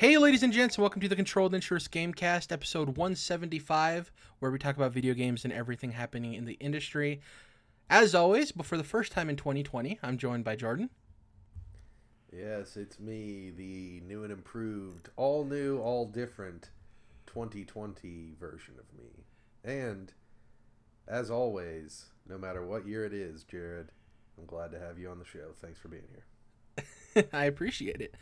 Hey, ladies and gents, and welcome to the Controlled Interest Gamecast, episode 175, where we talk about video games and everything happening in the industry. As always, but for the first time in 2020, I'm joined by Jordan. Yes, it's me, the new and improved, all new, all different 2020 version of me. And, as always, no matter what year it is, Jerrad, I'm glad to have you on the show. Thanks for being here. I appreciate it.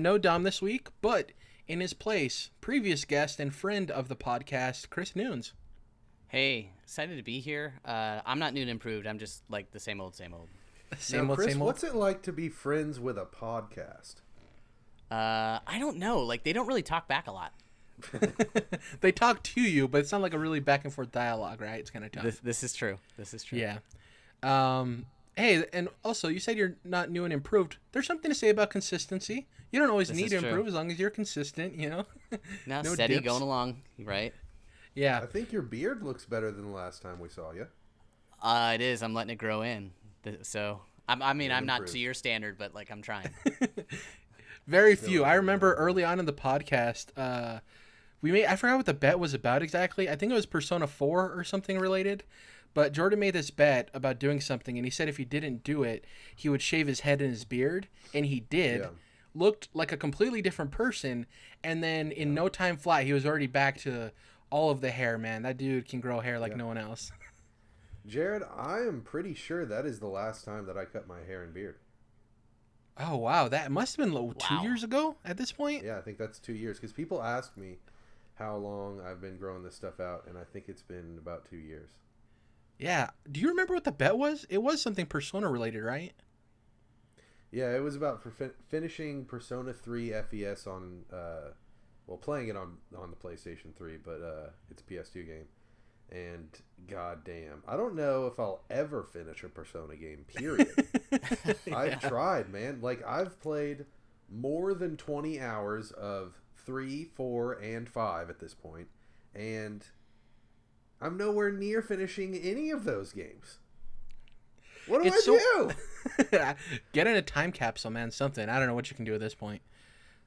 No Dom this week, but in his place, previous guest and friend of the podcast, Chris Nunes. Hey, excited to be here. I'm not new and improved. I'm just like the same old. Now, Chris, what's it like to be friends with a podcast? I don't know. Like, they don't really talk back a lot. They talk to you, but it's not like a really back and forth dialogue, right? It's kind of tough. This is true. Yeah. Hey, and also, you said you're not new and improved. There's something to say about consistency. You don't always need to improve as long as you're consistent, you know? No, No steady, dips. going along, right? Yeah. I think your beard looks better than the last time we saw you. It is. I'm letting it grow in. So, I'm not improved. to your standard, but, like, I'm trying. Very few. I remember early on in the podcast, I forgot what the bet was about exactly. I think it was Persona 4 or something related. But Jordan made this bet about doing something, and he said if he didn't do it, he would shave his head and his beard, and he did. Yeah. Looked like a completely different person, and then in no time flat, he was already back to all of the hair, man. That dude can grow hair like no one else. Jerrad, I am pretty sure that is the last time that I cut my hair and beard. Oh, wow. That must have been 2 Wow. years ago at this point? Yeah, I think that's 2 years. Because people ask me how long I've been growing this stuff out, and I think it's been about 2 years. Yeah. Do you remember what the bet was? It was something Persona related, right? Yeah, it was about finishing Persona 3 FES on, playing it on the PlayStation 3, but it's a PS2 game. And goddamn, I don't know if I'll ever finish a Persona game, period. I've tried, man. Like, I've played more than 20 hours of 3, 4, and 5 at this point, and I'm nowhere near finishing any of those games. What do I do? Get in a time capsule, man. Something. I don't know what you can do at this point.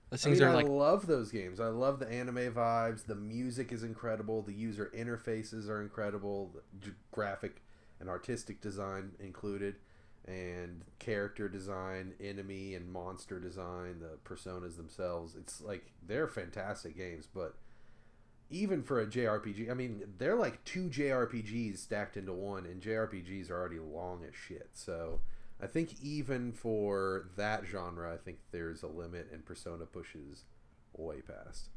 Those things are I like. love those games. I love the anime vibes. The music is incredible. The user interfaces are incredible. The graphic and artistic design included. And character design, enemy and monster design, the personas themselves. It's like, they're fantastic games, but even for a JRPG, I mean, they're like 2 JRPGs stacked into one, and JRPGs are already long as shit. So I think even for that genre, I think there's a limit, and Persona pushes way past.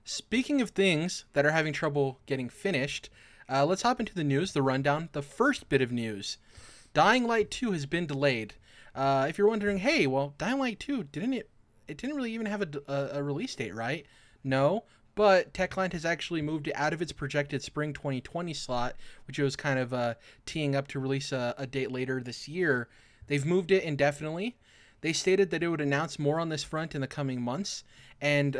Speaking of things that are having trouble getting finished, let's hop into the news, the rundown. The first bit of news. Dying Light 2 has been delayed. If you're wondering, hey, well, Dying Light 2, didn't really even have a release date, right? No. But Techland has actually moved it out of its projected spring 2020 slot, which it was kind of teeing up to release a date later this year. They've moved it indefinitely. They stated that it would announce more on this front in the coming months. And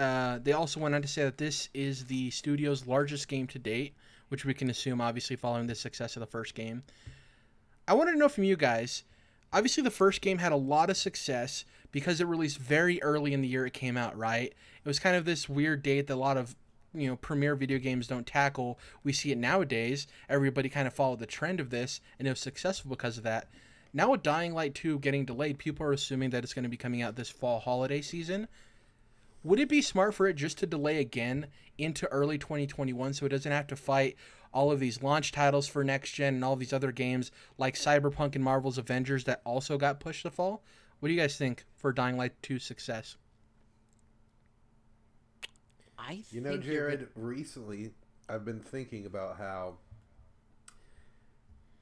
they also went on to say that this is the studio's largest game to date, which we can assume, obviously, following the success of the first game. I wanted to know from you guys, obviously the first game had a lot of success because it released very early in the year it came out, right? It was kind of this weird date that a lot of, premier video games don't tackle. We see it nowadays. Everybody kind of followed the trend of this, and it was successful because of that. Now with Dying Light 2 getting delayed, people are assuming that it's going to be coming out this fall holiday season. Would it be smart for it just to delay again into early 2021 so it doesn't have to fight all of these launch titles for next gen and all these other games like Cyberpunk and Marvel's Avengers that also got pushed to fall? What do you guys think for Dying Light 2's success? Jerrad, recently I've been thinking about how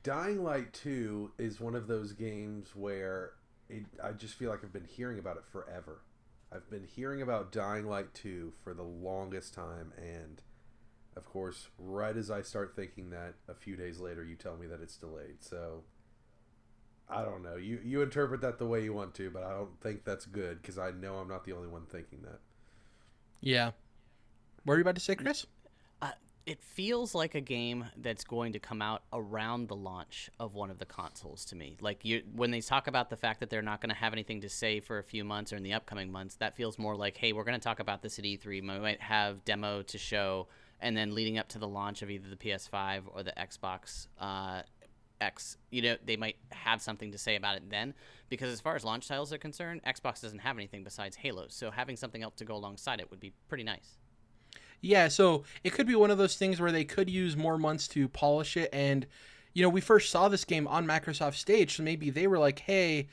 Dying Light 2 is one of those games where I just feel like I've been hearing about it forever. I've been hearing about Dying Light 2 for the longest time, and of course, right as I start thinking that, a few days later you tell me that it's delayed. So I don't know. You interpret that the way you want to, but I don't think that's good because I know I'm not the only one thinking that. Yeah. What were you about to say, Chris? It feels like a game that's going to come out around the launch of one of the consoles to me. Like when they talk about the fact that they're not going to have anything to say for a few months or in the upcoming months, that feels more like, hey, we're going to talk about this at E3. We might have demo to show, and then leading up to the launch of either the PS5 or the Xbox X, they might have something to say about it then. Because as far as launch titles are concerned, Xbox doesn't have anything besides Halo. So having something else to go alongside it would be pretty nice. Yeah, so it could be one of those things where they could use more months to polish it. And, we first saw this game on Microsoft stage, so maybe they were like, hey,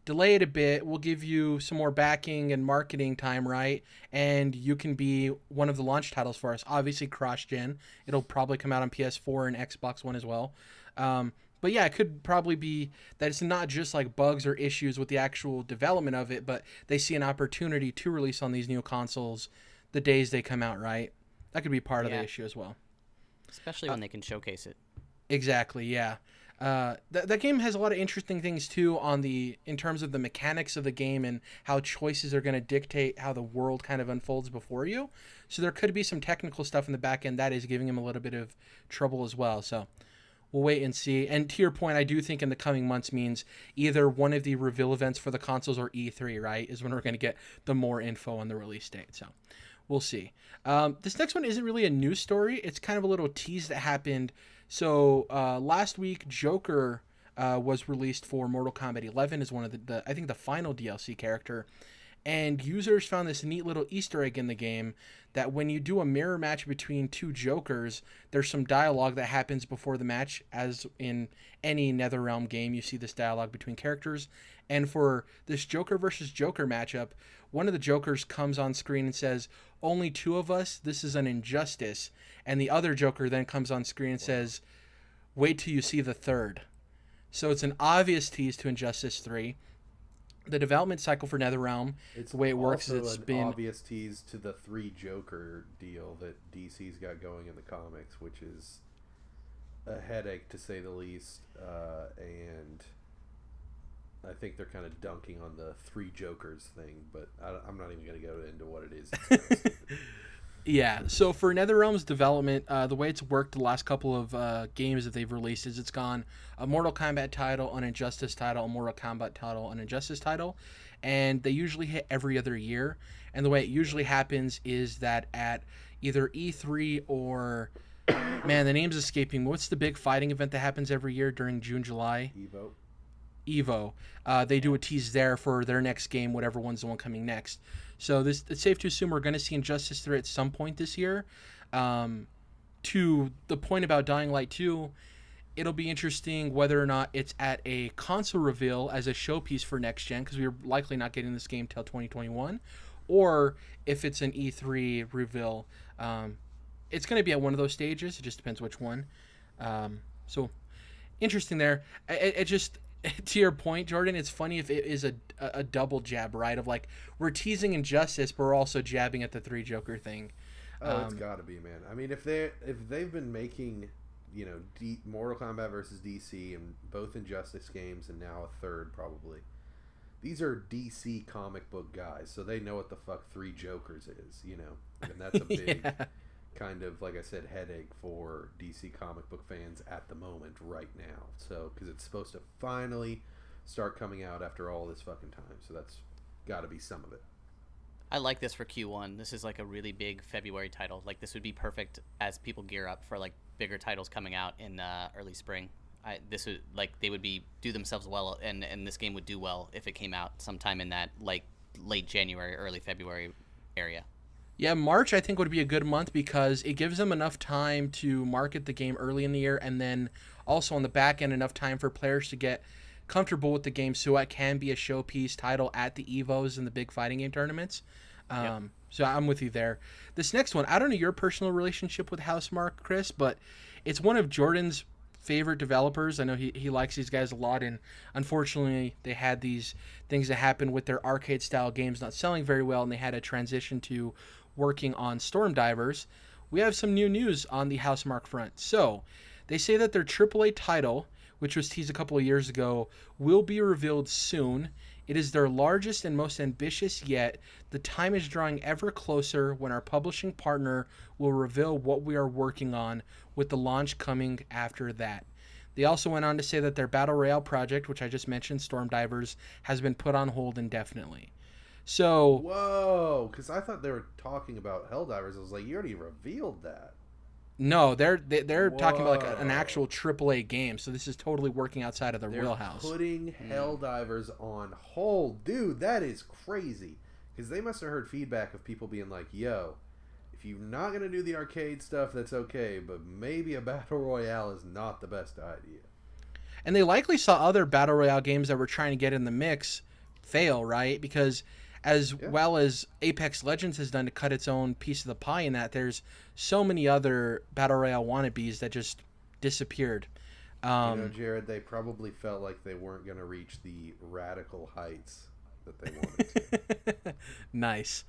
delay it a bit. We'll give you some more backing and marketing time, right? And you can be one of the launch titles for us. Obviously, cross-gen. It'll probably come out on PS4 and Xbox One as well. But yeah, it could probably be that it's not just like bugs or issues with the actual development of it, but they see an opportunity to release on these new consoles the days they come out, right? That could be part of the issue as well. Especially when they can showcase it. Exactly, yeah. That game has a lot of interesting things too in terms of the mechanics of the game and how choices are going to dictate how the world kind of unfolds before you. So there could be some technical stuff in the back end that is giving him a little bit of trouble as well. So we'll wait and see. And to your point, I do think in the coming months means either one of the reveal events for the consoles or E3, right, is when we're going to get the more info on the release date. So we'll see. This next one isn't really a news story. It's kind of a little tease that happened. So last week, Joker was released for Mortal Kombat 11 as one of I think the final DLC character. And users found this neat little Easter egg in the game that when you do a mirror match between two Jokers, there's some dialogue that happens before the match. As in any NetherRealm game, you see this dialogue between characters. And for this Joker versus Joker matchup, one of the Jokers comes on screen and says, "Only two of us, this is an injustice." And the other Joker then comes on screen and says, "Wait till you see the third." So it's an obvious tease to Injustice 3. The development cycle for NetherRealm, the way it works is it's been obvious tease to the 3 Joker deal that DC's got going in the comics, which is a headache to say the least. And I think they're kind of dunking on the 3 Jokers thing, but I'm not even going to go into what it is. Yeah, so for NetherRealm's development, the way it's worked the last couple of games that they've released is it's gone a Mortal Kombat title, an Injustice title, a Mortal Kombat title, an Injustice title, and they usually hit every other year. And the way it usually happens is that at either E3 or, man, the name's escaping me. What's the big fighting event that happens every year during June, July? Evo. They do a tease there for their next game, whatever one's the one coming next. So it's safe to assume we're going to see Injustice 3 at some point this year. To the point about Dying Light 2, it'll be interesting whether or not it's at a console reveal as a showpiece for next gen, because we're likely not getting this game till 2021, or if it's an E3 reveal. It's going to be at one of those stages. It just depends which one. So interesting there. It just... To your point, Jordan, it's funny if it is a double jab, right? Of like, we're teasing Injustice, but we're also jabbing at the 3 Joker thing. It's got to be, man. I mean, if they've been making, Mortal Kombat versus DC and both Injustice games and now a third probably, these are DC comic book guys, so they know what the fuck 3 Jokers is, and that's a big kind of, like I said, headache for DC comic book fans at the moment right now. So, because it's supposed to finally start coming out after all this fucking time. So that's got to be some of it. I like this for Q1. This is like a really big February title. Like this would be perfect as people gear up for like bigger titles coming out in early spring. This would they would do themselves well, and this game would do well if it came out sometime in that like late January, early February area. Yeah, March I think would be a good month because it gives them enough time to market the game early in the year, and then also on the back end enough time for players to get comfortable with the game so it can be a showpiece title at the EVOs and the big fighting game tournaments. So I'm with you there. This next one, I don't know your personal relationship with HouseMarque, Chris, but it's one of Jordan's favorite developers. I know he likes these guys a lot, and unfortunately they had these things that happened with their arcade style games not selling very well, and they had a transition to working on Storm Divers. We have some new news on the HouseMarque front. So they say that their AAA title, which was teased a couple of years ago, will be revealed soon It is their largest and most ambitious yet. The time is drawing ever closer when our publishing partner will reveal what we are working on, with the launch coming after that. They also went on to say that their Battle Royale project, which I just mentioned, Stormdivers, has been put on hold indefinitely. So, Whoa, because I thought they were talking about Helldivers. I was like, you already revealed that. no, they're talking about like an Whoa. actual AAA game. So this is totally working outside of their They're wheelhouse. putting Helldivers on hold. Dude, that is crazy. Because they must have heard feedback of people being like, yo, if you're not going to do the arcade stuff, that's okay. But maybe a Battle Royale is not the best idea. And they likely saw other Battle Royale games that were trying to get in the mix fail, right? Because as well as Apex Legends has done to cut its own piece of the pie in that, there's so many other Battle Royale wannabes that just disappeared. Jerrad, they probably felt like they weren't going to reach the radical heights that they wanted to. Nice.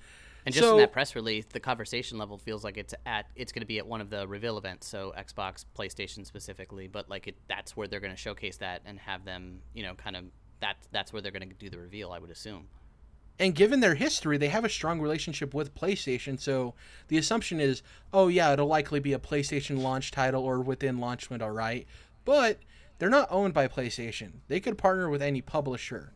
And just in that press release, the conversation level feels like it's going to be at one of the reveal events, so Xbox, PlayStation specifically, but like that's where they're going to showcase that and have them, kind of that's where they're going to do the reveal, I would assume. And given their history, they have a strong relationship with PlayStation, so the assumption is, oh yeah, it'll likely be a PlayStation launch title or within launch window, right? But they're not owned by PlayStation. They could partner with any publisher.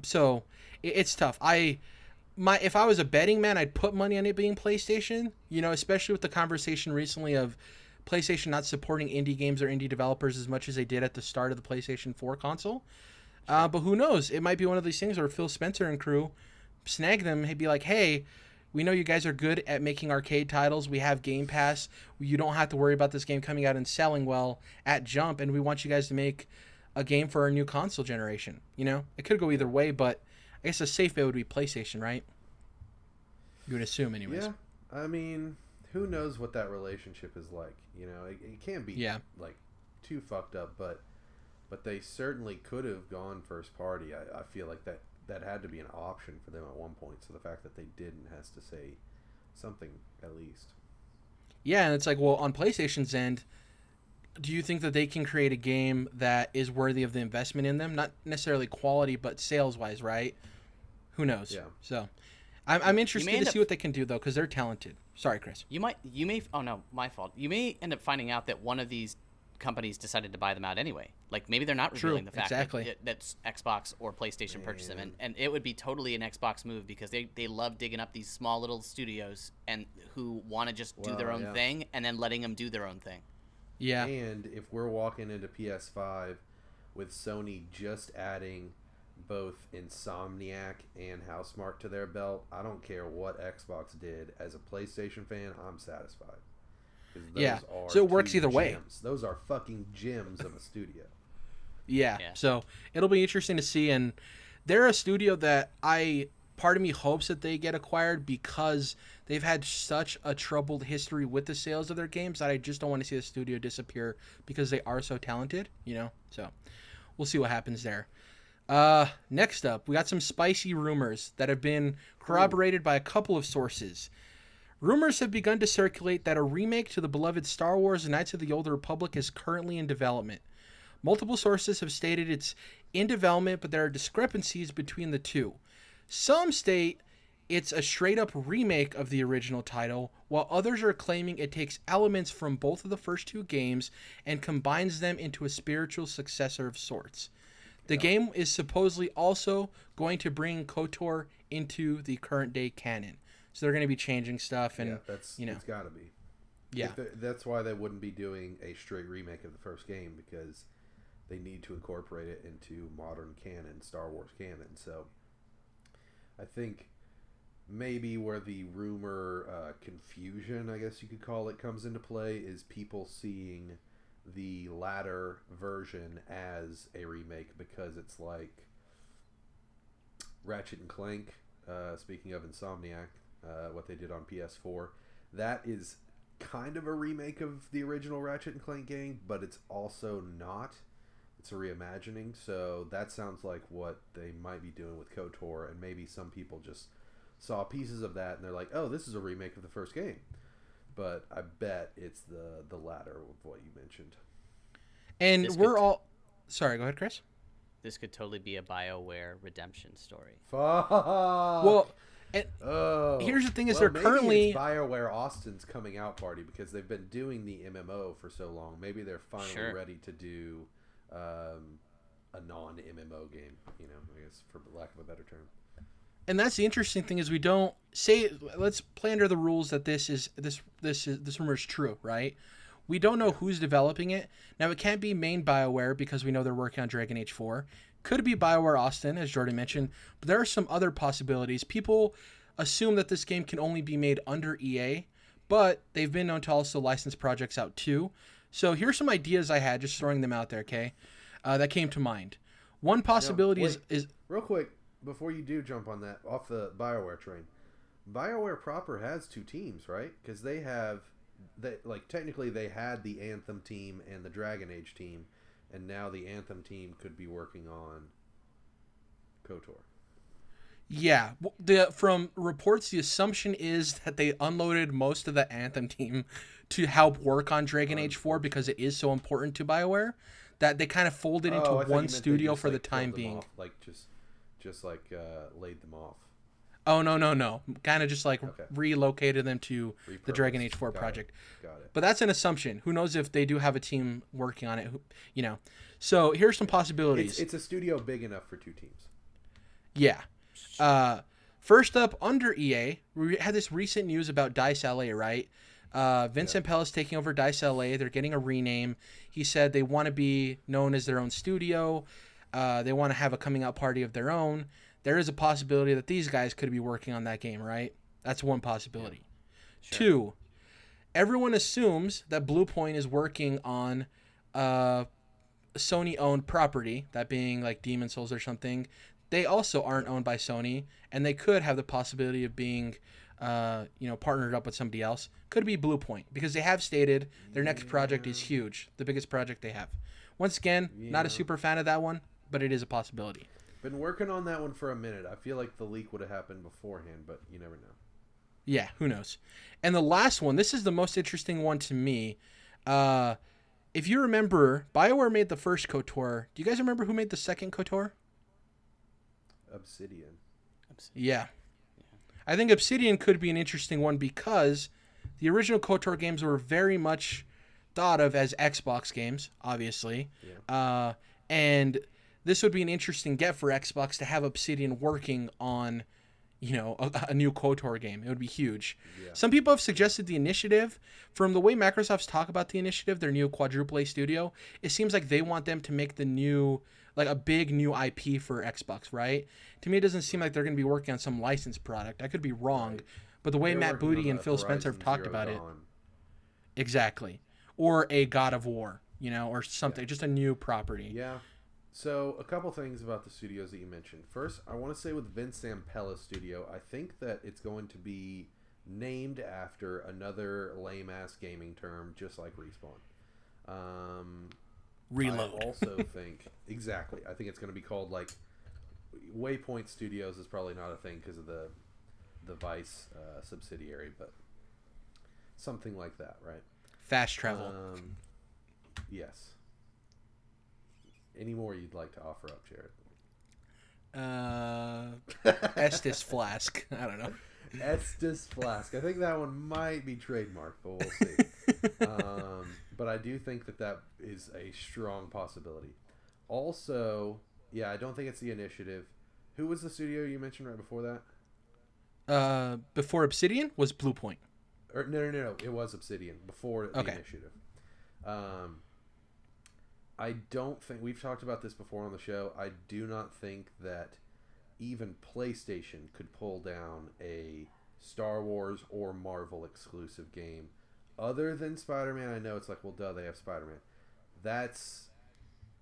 So it's tough. If I was a betting man, I'd put money on it being PlayStation, especially with the conversation recently of PlayStation not supporting indie games or indie developers as much as they did at the start of the PlayStation 4 console. But who knows? It might be one of these things where Phil Spencer and crew snag them and be like, hey, we know you guys are good at making arcade titles. We have Game Pass. You don't have to worry about this game coming out and selling well at jump, and we want you guys to make a game for our new console generation. It could go either way, but I guess a safe bet would be PlayStation, right? You would assume anyways. Yeah, I mean, who knows what that relationship is like? It can't be like too fucked up, but they certainly could have gone first party. I feel like that had to be an option for them at one point. So the fact that they didn't has to say something at least. Yeah, and it's like, well, on PlayStation's end, do you think that they can create a game that is worthy of the investment in them? Not necessarily quality, but sales-wise, right? Who knows? Yeah. So I'm interested to see what they can do, though, because they're talented. Sorry, Chris. You may. Oh no, my fault. You may end up finding out that one of these companies decided to buy them out anyway. Like maybe they're not revealing the fact that that's Xbox or PlayStation purchased them, and it would be totally an Xbox move because they love digging up these small little studios and who want to just do their own thing and then letting them do their own thing. Yeah. And if we're walking into PS5 with Sony just adding both Insomniac and HouseMarque to their belt, I don't care what Xbox did. As a PlayStation fan, I'm satisfied. Yeah, so it works either way. Those are fucking gems of a studio. Yeah, so it'll be interesting to see. And they're a studio that part of me hopes that they get acquired because they've had such a troubled history with the sales of their games that I just don't want to see the studio disappear because they are so talented, So we'll see what happens there. Next up, we got some spicy rumors that have been corroborated by a couple of sources. Rumors have begun to circulate that a remake to the beloved Star Wars Knights of the Old Republic is currently in development. Multiple sources have stated it's in development, but there are discrepancies between the two. Some state it's a straight-up remake of the original title, while others are claiming it takes elements from both of the first two games and combines them into a spiritual successor of sorts. The game is supposedly also going to bring KOTOR into the current-day canon. So they're going to be changing stuff, and it's got to be. Yeah, that's why they wouldn't be doing a straight remake of the first game because they need to incorporate it into modern canon, Star Wars canon. So I think maybe where the rumor confusion, I guess you could call it, comes into play is people seeing the latter version as a remake because it's like Ratchet and Clank. Speaking of Insomniac. What they did on PS4. That is kind of a remake of the original Ratchet and Clank game, but it's also not. It's a reimagining, so that sounds like what they might be doing with KOTOR, and maybe some people just saw pieces of that and they're like, oh, this is a remake of the first game. But I bet it's the latter of what you mentioned. And we're all... Sorry, go ahead, Chris. This could totally be a Bioware redemption story. Fuck. Well, and here's the thing: is they're maybe currently it's Bioware Austin's coming out party because they've been doing the MMO for so long. Maybe they're finally ready to do a non-MMO game. You know, I guess for lack of a better term. And that's the interesting thing is we don't say. Let's play under the rules that this rumor is true, right? We don't know who's developing it. Now, it can't be main Bioware because we know they're working on Dragon Age 4. Could be Bioware Austin, as Jordan mentioned. But there are some other possibilities. People assume that this game can only be made under EA, but they've been known to also license projects out too. So here's some ideas I had, just throwing them out there, okay? That came to mind. One possibility is... Real quick, before you do jump on that, off the Bioware train, Bioware proper has two teams, right? Because they have... technically they had the Anthem team and the Dragon Age team, and now the Anthem team could be working on KOTOR. Yeah, from reports, the assumption is that they unloaded most of the Anthem team to help work on Dragon Age 4 because it is so important to Bioware that they kind of folded into one studio for the time being. Off, just laid them off. Oh, no. Kind of just relocated them to the Dragon Age 4 project. Got it. But that's an assumption. Who knows if they do have a team working on it, you know. So here's some possibilities. It's a studio big enough for two teams. Yeah. First up, under EA, we had this recent news about Dice LA, right? Vincent Pell is taking over Dice LA. They're getting a rename. He said they want to be known as their own studio. They want to have a coming out party of their own. There is a possibility that these guys could be working on that game, right? That's one possibility. Yeah. Sure. 2, everyone assumes that Bluepoint is working on Sony-owned property, that being like Demon Souls or something. They also aren't owned by Sony, and they could have the possibility of being, partnered up with somebody else. Could be Bluepoint, because they have stated their next project is huge, the biggest project they have. Once again, not a super fan of that one, but it is a possibility. Been working on that one for a minute. I feel like the leak would have happened beforehand, but you never know. Yeah, who knows? And the last one, this is the most interesting one to me. If you remember, Bioware made the first KOTOR. Do you guys remember who made the second KOTOR? Obsidian. Yeah. I think Obsidian could be an interesting one because the original KOTOR games were very much thought of as Xbox games, obviously. Yeah. And this would be an interesting get for Xbox to have Obsidian working on, a new KOTOR game. It would be huge. Yeah. Some people have suggested the Initiative. From the way Microsoft's talk about the Initiative, their new quadruple A studio, it seems like they want them to make the new, a big new IP for Xbox, right? To me, it doesn't seem like they're going to be working on some licensed product. I could be wrong, right. But the way Matt Booty and Phil Spencer have talked about it. Exactly. Or a God of War, or something, just a new property. Yeah. So, a couple things about the studios that you mentioned. First, I want to say with Vince Zampella's studio, I think that it's going to be named after another lame-ass gaming term, just like Respawn. Reload. I also think, exactly, I think it's going to be called, Waypoint Studios is probably not a thing because of the Vice subsidiary, but something like that, right? Fast travel. Yes. Any more you'd like to offer up, Jerrad? Estes Flask. I don't know. Estes Flask. I think that one might be trademarked, but we'll see. But I do think that is a strong possibility. Also, yeah, I don't think it's the Initiative. Who was the studio you mentioned right before that? Before Obsidian was Bluepoint. No. It was Obsidian before the Initiative. I don't think, we've talked about this before on the show, I do not think that even PlayStation could pull down a Star Wars or Marvel exclusive game other than Spider-Man. I know it's duh, they have Spider-Man. That's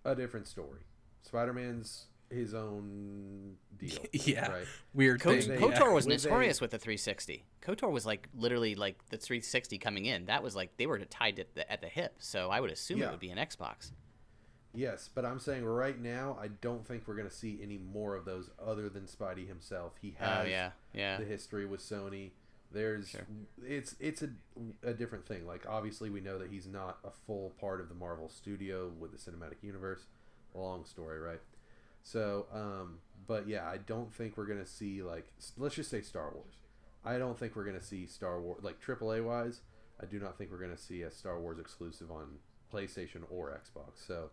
a different story. Spider-Man's his own deal. Yeah, right? Weird thing. KOTOR was notorious with the 360. KOTOR was literally the 360 coming in. That was they were tied at the hip, so I would assume it would be an Xbox. Yes, but I'm saying right now, I don't think we're going to see any more of those other than Spidey himself. He has the history with Sony. It's a different thing. Obviously, we know that he's not a full part of the Marvel studio with the cinematic universe. Long story, right? So, but yeah, I don't think we're gonna see like let's just say Star Wars. I don't think we're gonna see Star Wars like AAA wise. I do not think we're gonna see a Star Wars exclusive on PlayStation or Xbox. So,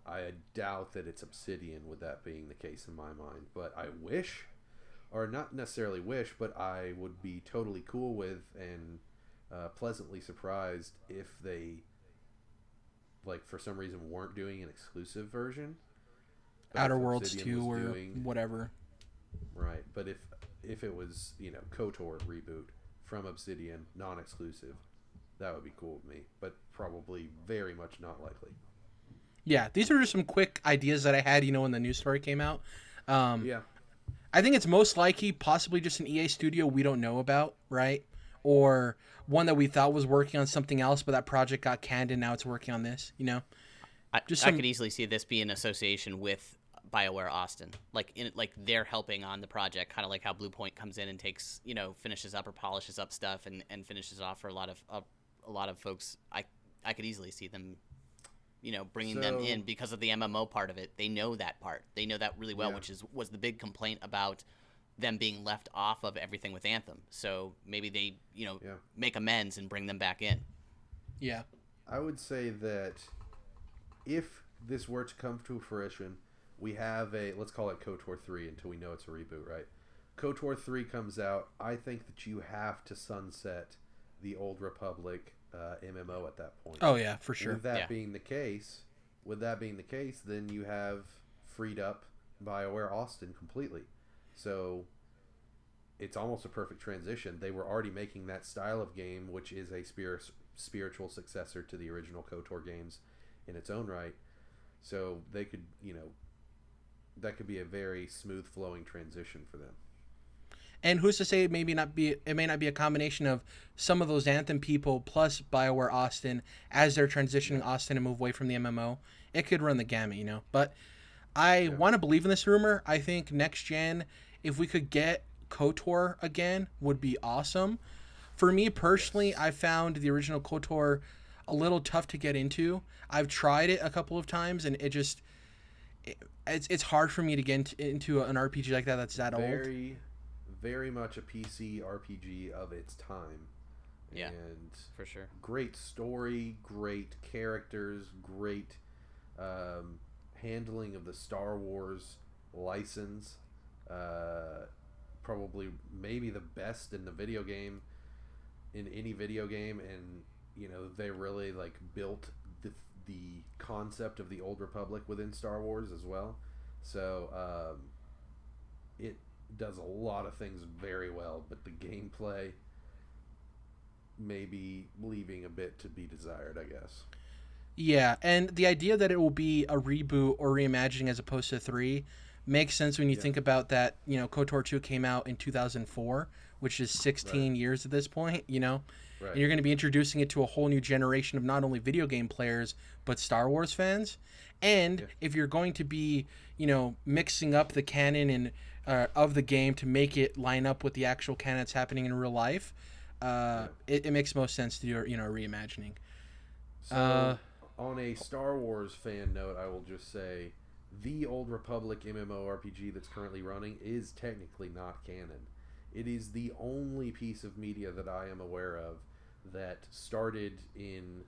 I doubt that it's Obsidian with that being the case in my mind. But I wish, or not necessarily wish, but I would be totally cool with and pleasantly surprised if they, like, for some reason weren't doing an exclusive version. But Outer if Worlds Obsidian 2 was or doing, whatever. right, but if it was, KOTOR Reboot from Obsidian, non-exclusive, that would be cool with me, but probably very much not likely. Yeah, these are just some quick ideas that I had, when the news story came out. Yeah. I think it's most likely possibly just an EA studio we don't know about, right? Or one that we thought was working on something else, but that project got canned and now it's working on this, I could easily see this be an association with BioWare Austin, like they're helping on the project, kind of like how Blue Point comes in and takes, finishes up or polishes up stuff and finishes off for a lot of folks. I could easily see them, bringing them in because of the MMO part of it. They know that part. They know that really well, which was the big complaint about them being left off of everything with Anthem. So maybe they, make amends and bring them back in. Yeah. I would say that if this were to come to fruition, we have let's call it KOTOR 3 until we know it's a reboot, right? KOTOR 3 comes out. I think that you have to sunset the Old Republic MMO at that point. Oh yeah, for sure. With that being the case, then you have freed up BioWare Austin completely. So it's almost a perfect transition. They were already making that style of game, which is a spiritual successor to the original KOTOR games in its own right. So they could, that could be a very smooth flowing transition for them. And who's to say it may not be a combination of some of those Anthem people plus BioWare Austin as they're transitioning Austin and move away from the MMO. It could run the gamut, But I want to believe in this rumor. I think next gen, if we could get KOTOR again, would be awesome. For me personally, I found the original KOTOR a little tough to get into. I've tried it a couple of times, and it's hard for me to get into an RPG like that that's that old. Very much a PC RPG of its time. Yeah, and for sure. Great story, great characters, great handling of the Star Wars license. Probably maybe the best in any video game, and they really built the concept of the Old Republic within Star Wars as well. So it does a lot of things very well, but the gameplay may be leaving a bit to be desired, I guess. Yeah, and the idea that it will be a reboot or reimagining as opposed to 3 makes sense when you think about that, KOTOR 2 came out in 2004, which is 16 years at this point, Right. And you're going to be introducing it to a whole new generation of not only video game players, but Star Wars fans. And if you're going to be, mixing up the canon and of the game to make it line up with the actual canon that's happening in real life, it makes most sense to do, a reimagining. So, on a Star Wars fan note, I will just say the Old Republic MMORPG that's currently running is technically not canon. It is the only piece of media that I am aware of that started in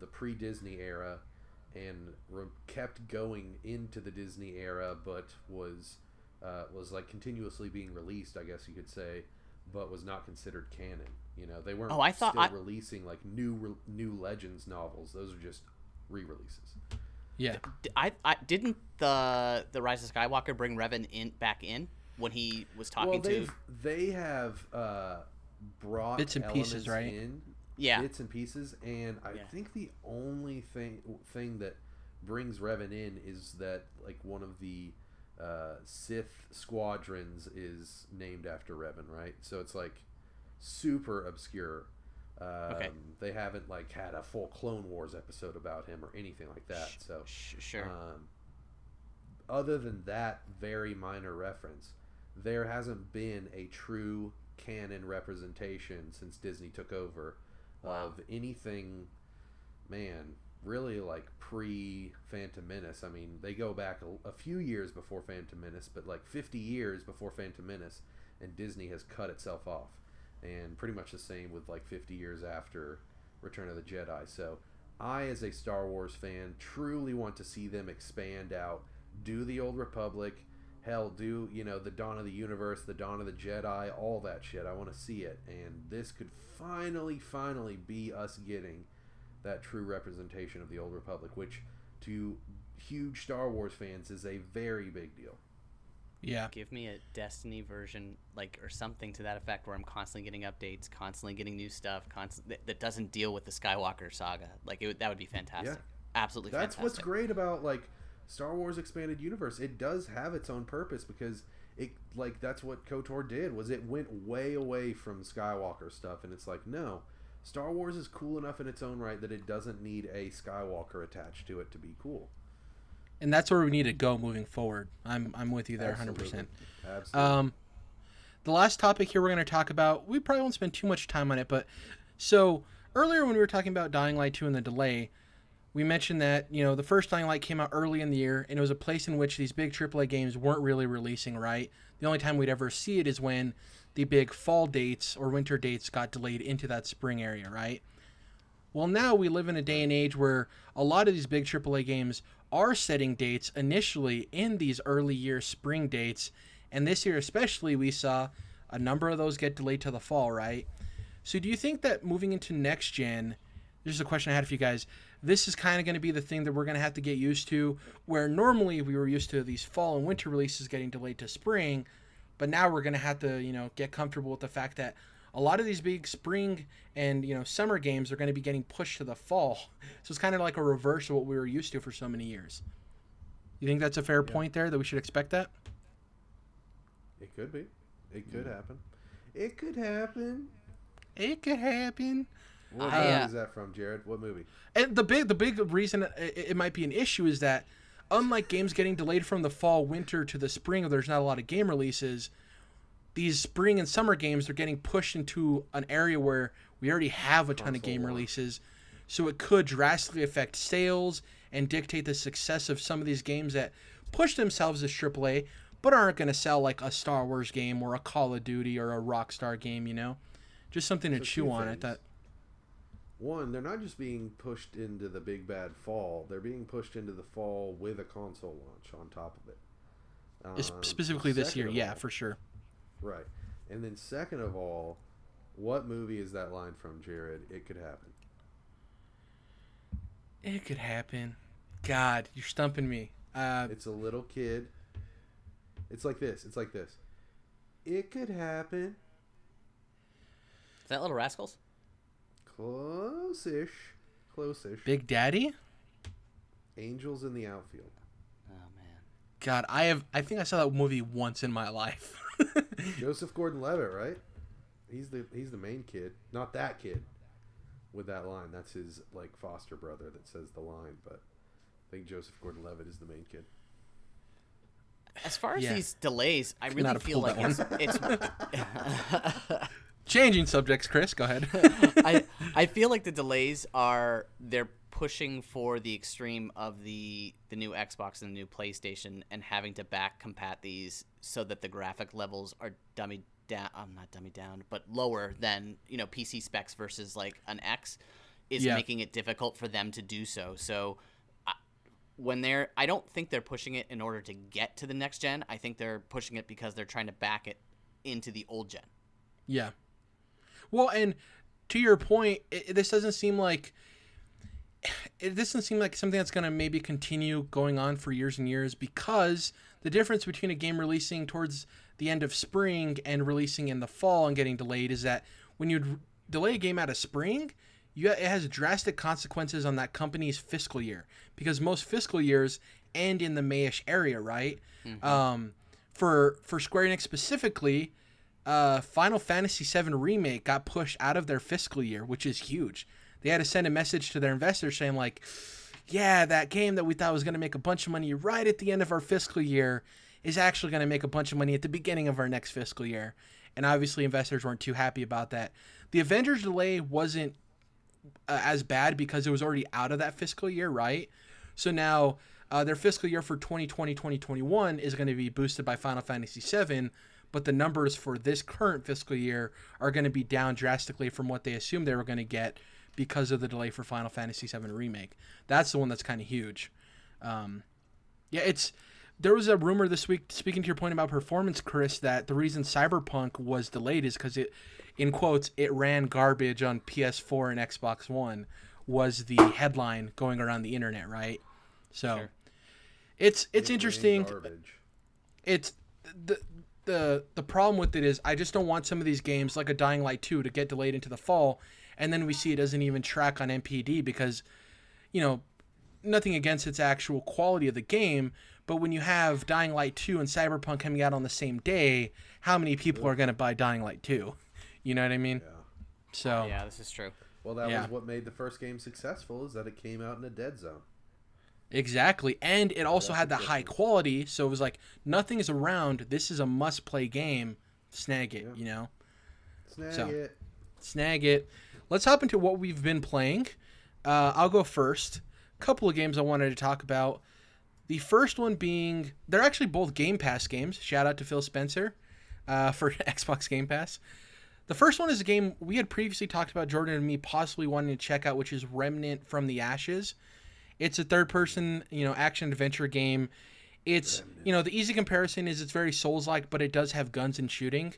the pre-Disney era and kept going into the Disney era, but was continuously being released, I guess you could say, but was not considered canon. They weren't releasing new Legends novels. Those are just re-releases. Yeah. I didn't the Rise of Skywalker bring Revan back in when he was talking to. They have brought bits and pieces, right? Bits and pieces, and I think the only thing that brings Revan in is that one of the Sith squadrons is named after Revan, right? So it's super obscure. They haven't had a full Clone Wars episode about him or anything like that. So sure. Other than that very minor reference, there hasn't been a true canon representation since Disney took over of anything. Man, really like pre-Phantom Menace. I mean, they go back a few years before Phantom Menace, but like 50 years before Phantom Menace, and Disney has cut itself off. And pretty much the same with like 50 years after Return of the Jedi. So I, as a Star Wars fan, truly want to see them expand out, do the Old Republic, hell, do, you know, the Dawn of the Universe, the Dawn of the Jedi, all that shit. I want to see it. And this could finally be us getting that true representation of the Old Republic, which to huge Star Wars fans is a very big deal. Yeah. Give me a Destiny version, like, or something to that effect, where I'm constantly getting updates, constantly getting new stuff, that doesn't deal with the Skywalker saga. Like, that would be fantastic. Yeah. Absolutely That's fantastic. What's great about, like, Star Wars Expanded Universe. It does have its own purpose, because it, like, that's what KOTOR did, was it went way away from Skywalker stuff, and it's like, no, Star Wars is cool enough in its own right that it doesn't need a Skywalker attached to it to be cool. And that's where we need to go moving forward. I'm with you there. Absolutely. 100%. Absolutely. The last topic here we're going to talk about, we probably won't spend too much time on it, but so earlier when we were talking about Dying Light 2 and the delay, we mentioned that, you know, the first Dying Light came out early in the year, and it was a place in which these big AAA games weren't really releasing, right? The only time we'd ever see it is when the big fall dates or winter dates got delayed into that spring area, right? Well, now we live in a day and age where a lot of these big AAA games are setting dates initially in these early year spring dates, and this year especially we saw a number of those get delayed to the fall, right? So do you think that moving into next gen, this is a question I had for you guys, this is kind of going to be the thing that we're going to have to get used to, where normally we were used to these fall and winter releases getting delayed to spring, but now we're going to have to, you know, get comfortable with the fact that a lot of these big spring and, you know, summer games are going to be getting pushed to the fall. So it's kind of like a reverse of what we were used to for so many years. You think that's a fair point there, that we should expect that? It could be. It could happen. It could happen. It could happen. What movie is that from, Jerrad? What movie? And the big reason it might be an issue is that unlike games getting delayed from the fall, winter to the spring, there's not a lot of game releases. These spring and summer games are getting pushed into an area where we already have a ton of game releases. So it could drastically affect sales and dictate the success of some of these games that push themselves as AAA, but aren't going to sell like a Star Wars game or a Call of Duty or a Rockstar game, you know? Just something to chew on. I thought. One, they're not just being pushed into the big bad fall. They're being pushed into the fall with a console launch on top of it. Specifically this year, yeah, for sure. Right. And then second of all, what movie is that line from, Jerrad? It could happen. It could happen. God, you're stumping me. It's a little kid. It's like this. It's like this. It could happen. Is that Little Rascals? Close-ish. Close-ish. Big Daddy? Angels in the Outfield. Oh, man. God, I think I saw that movie once in my life. Joseph Gordon-Levitt, right? He's the main kid. Not that kid with that line. That's his, like, foster brother that says the line, but I think Joseph Gordon-Levitt is the main kid. As far as these delays, I really feel like it's changing subjects, Chris. Go ahead. I feel like the delays they're pushing for the extreme of the new Xbox and the new PlayStation, and having to back compat these so that the graphic levels are dummied down. Not dummied down, but lower than, you know, PC specs versus like an X is making it difficult for them to do so. So I don't think they're pushing it in order to get to the next gen. I think they're pushing it because they're trying to back it into the old gen. Yeah. Well, and to your point, this doesn't seem like something that's going to maybe continue going on for years and years, because the difference between a game releasing towards the end of spring and releasing in the fall and getting delayed is that when you delay a game out of spring, it has drastic consequences on that company's fiscal year, because most fiscal years end in the Mayish area, right? Mm-hmm. For Square Enix specifically, Final Fantasy VII Remake got pushed out of their fiscal year, which is huge. They had to send a message to their investors saying, like, yeah, that game that we thought was going to make a bunch of money right at the end of our fiscal year is actually going to make a bunch of money at the beginning of our next fiscal year. And obviously investors weren't too happy about that. The Avengers delay wasn't as bad because it was already out of that fiscal year, right? So now their fiscal year for 2020-2021 is going to be boosted by Final Fantasy VII, but the numbers for this current fiscal year are going to be down drastically from what they assumed they were going to get because of the delay for Final Fantasy VII Remake. That's the one that's kind of huge. There was a rumor this week, speaking to your point about performance, Chris, that the reason Cyberpunk was delayed is because it, in quotes, it ran garbage on PS4 and Xbox One, was the headline going around the internet, right? So Sure. it's interesting. It's the problem with it is I just don't want some of these games like a Dying Light 2 to get delayed into the fall, and then we see it doesn't even track on NPD because, nothing against its actual quality of the game, but when you have Dying Light 2 and Cyberpunk coming out on the same day, how many people are going to buy Dying Light 2? You know what I mean? Yeah. So Yeah, this is true. Well, that was what made the first game successful, is that it came out in a dead zone. exactly, and it also that's had the the high difference. quality, so it was like nothing is around. This is a must-play game. Snag it, Snag it. Let's hop into what we've been playing. I'll go first. Couple of games I wanted to talk about. The first one being, they're actually both Game Pass games. Shout out to Phil Spencer for Xbox Game Pass. The first one is a game we had previously talked about, Jordan and me possibly wanting to check out, which is Remnant from the Ashes. It's a third-person, action-adventure game. It's, the easy comparison is it's very Souls-like, but it does have guns and shooting.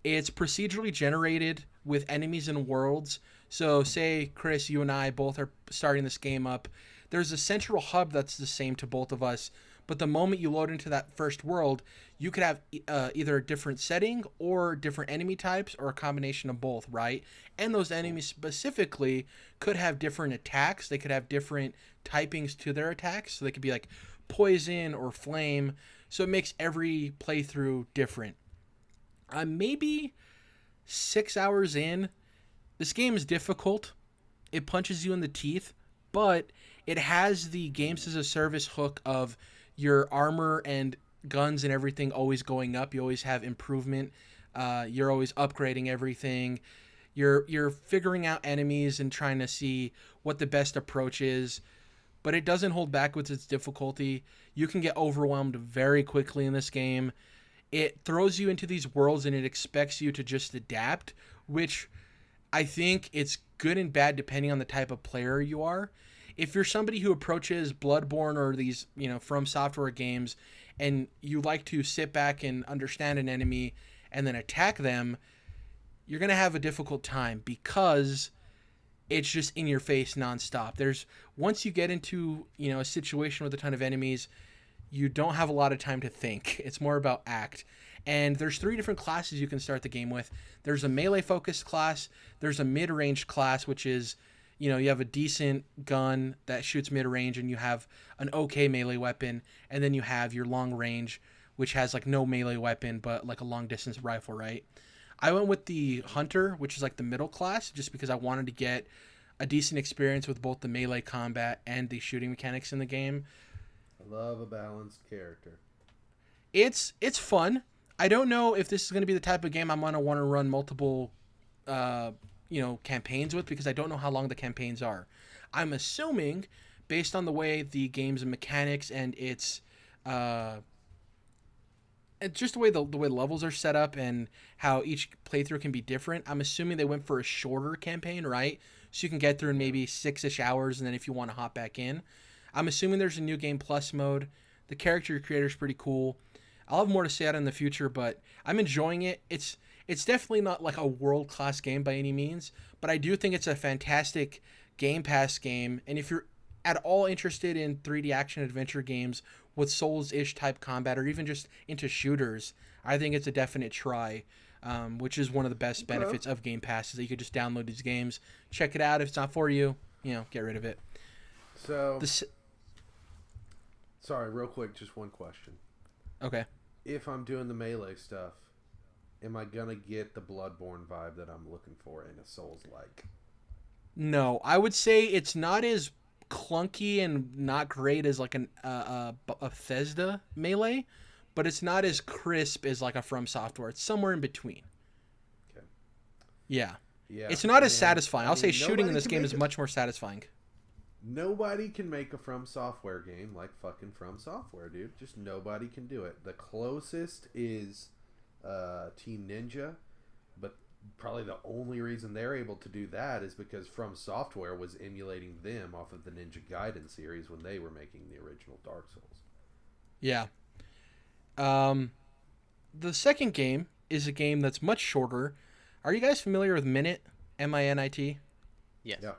It's procedurally generated with enemies and worlds. So say, Chris, you and I both are starting this game up. There's a central hub that's the same to both of us. But the moment you load into that first world, you could have either a different setting or different enemy types or a combination of both, right? And those enemies specifically could have different attacks. They could have different typings to their attacks. So they could be like poison or flame. So it makes every playthrough different. Maybe 6 hours in, this game is difficult. It punches you in the teeth, but it has the games as a service hook of your armor and guns and everything always going up. You always have improvement. You're always upgrading everything. You're figuring out enemies and trying to see what the best approach is, but it doesn't hold back with its difficulty. You can get overwhelmed very quickly in this game. It throws you into these worlds and it expects you to just adapt, which I think it's good and bad depending on the type of player you are. If you're somebody who approaches Bloodborne or these, From Software games, and you like to sit back and understand an enemy and then attack them, you're going to have a difficult time because it's just in your face nonstop. Once you get into, a situation with a ton of enemies, you don't have a lot of time to think. It's more about act. And there's 3 different classes you can start the game with. There's a melee-focused class. There's a mid-range class, which is, you have a decent gun that shoots mid-range, and you have an okay melee weapon. And then you have your long-range, which has, like, no melee weapon, but, like, a long-distance rifle, right? I went with the Hunter, which is, like, the middle class, just because I wanted to get a decent experience with both the melee combat and the shooting mechanics in the game. I love a balanced character. It's fun. I don't know if this is going to be the type of game I'm going to want to run multiple, campaigns with, because I don't know how long the campaigns are. I'm assuming, based on the way the game's mechanics and it's just the way the way levels are set up and how each playthrough can be different, I'm assuming they went for a shorter campaign, right? So you can get through in maybe 6-ish hours, and then if you want to hop back in. I'm assuming there's a new game plus mode. The character creator is pretty cool. I'll have more to say out in the future, but I'm enjoying it. It's definitely not like a world-class game by any means, but I do think it's a fantastic Game Pass game. And if you're at all interested in 3D action adventure games with Souls-ish type combat, or even just into shooters, I think it's a definite try, which is one of the best benefits of Game Pass, is that you could just download these games, check it out. If it's not for you, get rid of it. So, sorry, real quick, just one question. Okay. If I'm doing the melee stuff, am I gonna get the Bloodborne vibe that I'm looking for in a Souls-like? No, I would say it's not as clunky and not great as like a Bethesda melee, but it's not as crisp as like a From Software. It's somewhere in between. Okay. Yeah. Yeah, It's not as and, satisfying. I'll say nobody shooting in this can game make is it- much more satisfying. Nobody can make a From Software game like fucking From Software, dude. Just nobody can do it. The closest is Team Ninja, but probably the only reason they're able to do that is because From Software was emulating them off of the Ninja Gaiden series when they were making the original Dark Souls. Yeah. The second game is a game that's much shorter. Are you guys familiar with Minit? Minit? Yes. Yeah.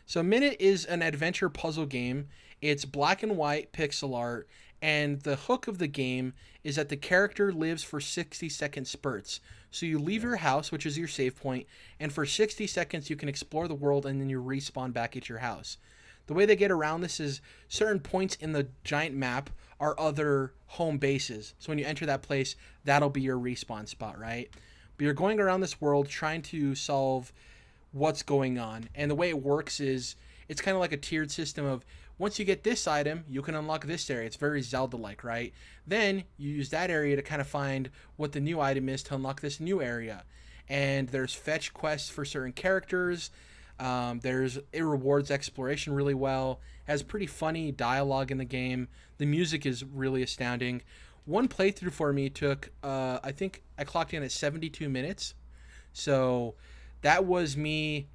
So Minit is an adventure puzzle game. It's black and white pixel art, and the hook of the game is that the character lives for 60-second spurts. So you leave your house, which is your save point, and for 60 seconds you can explore the world and then you respawn back at your house. The way they get around this is certain points in the giant map are other home bases. So when you enter that place, that'll be your respawn spot, right? But you're going around this world trying to solve what's going on. And the way it works is it's kind of like a tiered system of once you get this item, you can unlock this area. It's very Zelda-like, right? Then you use that area to kind of find what the new item is to unlock this new area. And there's fetch quests for certain characters. It rewards exploration really well. Has pretty funny dialogue in the game. The music is really astounding. One playthrough for me took, I think I clocked in at 72 minutes. So that was me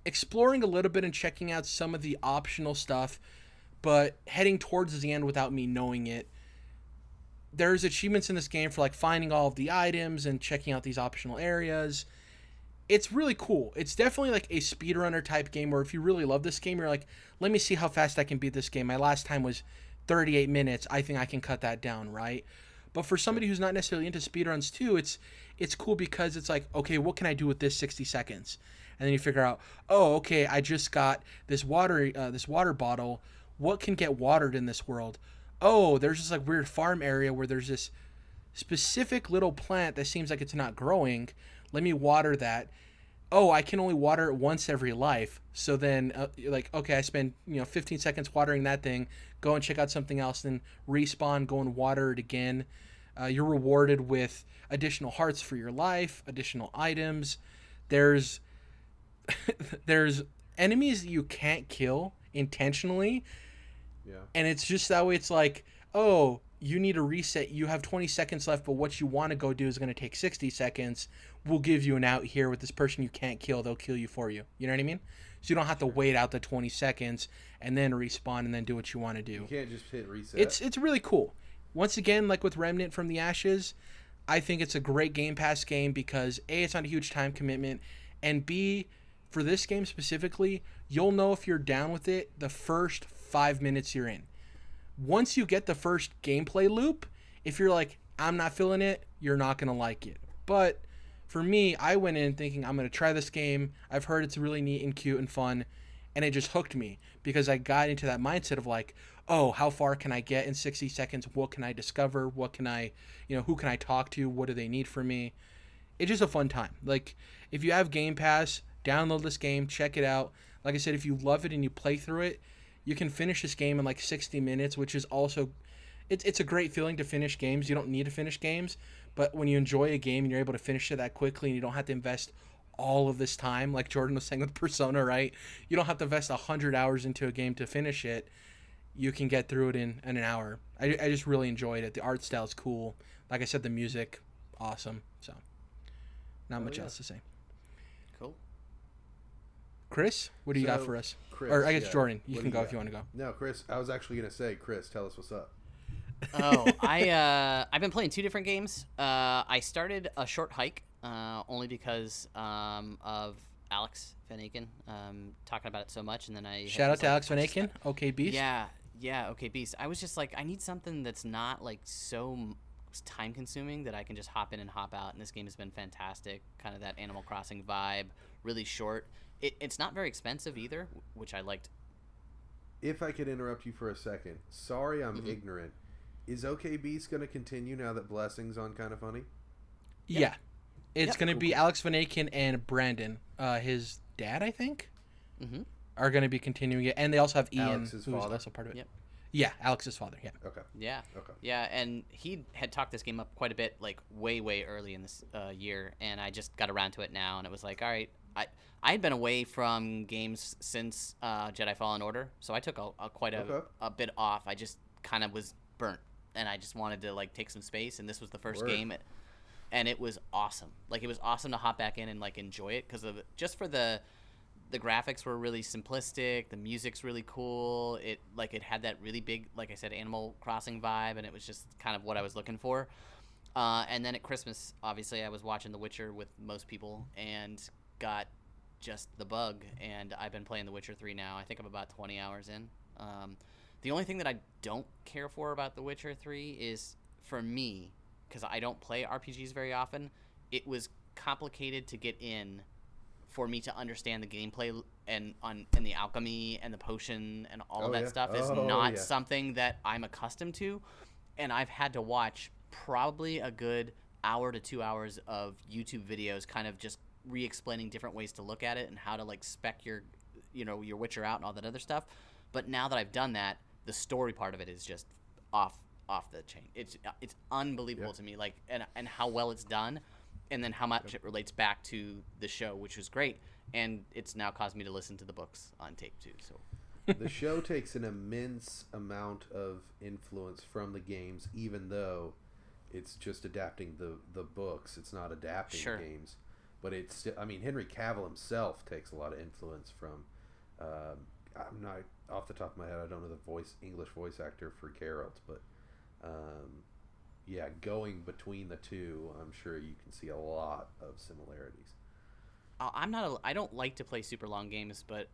exploring a little bit and checking out some of the optional stuff, but heading towards the end without me knowing it. There's achievements in this game for like finding all of the items and checking out these optional areas. It's really cool. It's definitely like a speedrunner type game where if you really love this game, you're like, let me see how fast I can beat this game. My last time was 38 minutes. I think I can cut that down, right? But for somebody who's not necessarily into speedruns too, it's cool because it's like, okay, what can I do with this 60 seconds? And then you figure out, oh, okay, I just got this water bottle. What can get watered in this world? Oh, there's this like weird farm area where there's this specific little plant that seems like it's not growing. Let me water that. Oh, I can only water it once every life. So then, you're like, okay, I spend 15 seconds watering that thing. Go and check out something else, then respawn, go and water it again. You're rewarded with additional hearts for your life, additional items. There's enemies that you can't kill intentionally. Yeah. And it's just that way. It's like, oh, you need a reset. You have 20 seconds left, but what you want to go do is going to take 60 seconds. We'll give you an out here with this person you can't kill. They'll kill you for you. You know what I mean? So you don't have to wait out the 20 seconds and then respawn and then do what you want to do. You can't just hit reset. It's really cool. Once again, like with Remnant from the Ashes, I think it's a great Game Pass game because A, it's not a huge time commitment, and B, for this game specifically, you'll know if you're down with it the first 5 minutes you're in. Once you get the first gameplay loop, if you're like, I'm not feeling it, you're not going to like it. But for me, I went in thinking I'm going to try this game. I've heard it's really neat and cute and fun, and it just hooked me because I got into that mindset of like, oh, how far can I get in 60 seconds? What can I discover? What can I, who can I talk to? What do they need from me? It's just a fun time. Like, if you have Game Pass, download this game, check it out. Like I said, if you love it and you play through it, you can finish this game in like 60 minutes, which is also, it's a great feeling to finish games. You don't need to finish games, but when you enjoy a game and you're able to finish it that quickly and you don't have to invest all of this time, like Jordan was saying with Persona, right? You don't have to invest 100 hours into a game to finish it. You can get through it in an hour. I just really enjoyed it. The art style is cool. Like I said, the music, awesome. So, not much else to say. Cool. Chris, what do you got for us? Chris, Or I guess Jordan, you What can do go you if you want to go. No, Chris, I was actually going to say, Chris, tell us what's up. Oh, I've been playing 2 different games. I started a short hike only because of Alex Van Aken talking about it so much, and then I Shout out to Alex Van Aken, OK Beast. Yeah, OK Beast. I was just like, I need something that's not like so time consuming that I can just hop in and hop out, and this game has been fantastic. Kind of that Animal Crossing vibe, really short. It's not very expensive either, which I liked. If I could interrupt you for a second, sorry I'm ignorant. Is OK Beast going to continue now that Blessing's on Kind of Funny? Yeah. It's going to be Cool. Alex Van Aken and Brandon, his dad, I think, are going to be continuing it. And they also have Ian, Alex's who's father? also part of it. Yep. Yeah, Alex's father. Yeah. Okay. Yeah. Okay. Yeah, and he had talked this game up quite a bit, like way early in this year, and I just got around to it now, and it was like, all right, I had been away from games since Jedi Fallen Order, so I took quite a bit off. I just kind of was burnt, and I just wanted to like take some space, and this was the first game, and it was awesome. Like, it was awesome to hop back in and like enjoy it because of just for the graphics were really simplistic. The music's really cool. It had that really big, like I said, Animal Crossing vibe, and it was just kind of what I was looking for. And then at Christmas, obviously, I was watching The Witcher with most people and got just the bug. And I've been playing The Witcher 3 now. I think I'm about 20 hours in. The only thing that I don't care for about The Witcher 3 is, for me, because I don't play RPGs very often, it was complicated to get in for me to understand the gameplay and the alchemy and the potion and all of that stuff is not something that I'm accustomed to. And I've had to watch probably a good hour to 2 hours of YouTube videos kind of just re-explaining different ways to look at it and how to like spec your Witcher out and all that other stuff. But now that I've done that, the story part of it is just off the chain. It's unbelievable to me, like, and how well it's done. And then how much it relates back to the show, which was great. And it's now caused me to listen to the books on tape, too. So the show takes an immense amount of influence from the games, even though it's just adapting the books. It's not adapting the games. But it's, I mean, Henry Cavill himself takes a lot of influence from, I'm not, off the top of my head, I don't know the English voice actor for Geralt, but yeah, going between the two, I'm sure you can see a lot of similarities. I don't like to play super long games, but